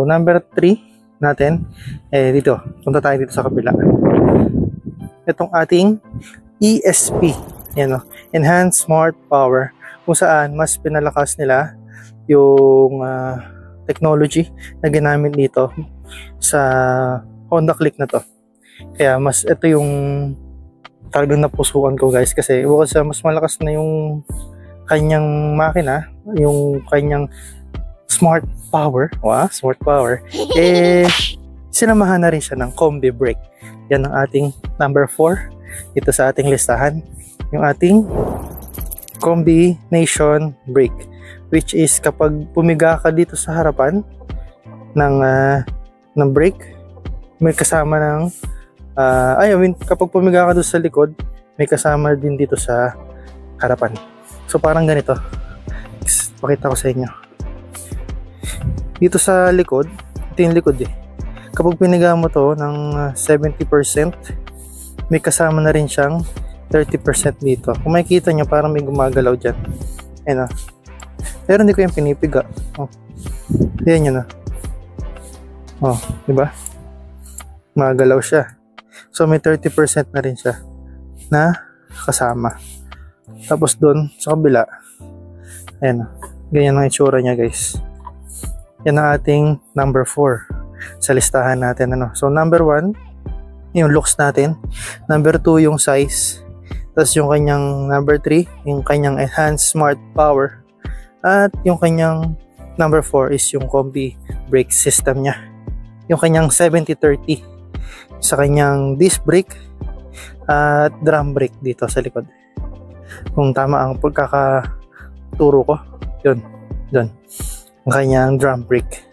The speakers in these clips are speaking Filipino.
number 3 natin, dito. Punta tayo dito sa kabila. Itong ating ESP. Yan, Enhanced Smart Power. Kung saan, mas pinalakas nila yung technology na ginamit dito sa Honda Click na to. Kaya mas ito yung talagang napusuan ko guys, kasi bukod sa mas malakas na yung kanyang makina, yung kanyang smart power, smart power, sinamahan na rin siya ng combi brake. Yan ang ating number 4 dito sa ating listahan, yung ating combination brake, which is kapag pumiga ka dito sa harapan ng brake, may kasama ng kapag pumiga ka doon sa likod, may kasama din dito sa harapan. So parang ganito, pakita ko sa inyo. Dito sa likod, ito yung likod kapag piniga mo to ng 70%, may kasama na rin siyang 30% dito. Kung makikita nyo, parang may gumagalaw dyan. Ayan pero hindi ko yung pinipiga. Ayan yun diba? Magalaw siya. So may 30% na rin siya na kasama. Tapos doon sa kabila, ayan, ganyan ang itsura niya guys. Yan ang ating number 4 sa listahan natin. So number 1 yung looks natin, number 2 yung size, tapos yung kanyang number 3 yung kanyang enhanced smart power, at yung kanyang number 4 is yung combi brake system niya, yung kanyang 70-30 sa kanyang disc brake at drum brake dito sa likod. Kung tama ang pagkakaturo ko, yun ang kanyang drum brake,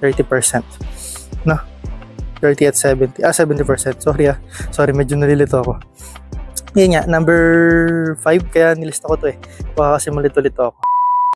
30%, 30 at 70, 70%, sorry, medyo nalilito ako. Yun nga, number 5, kaya nilista ko to baka kasi malito-lito ako.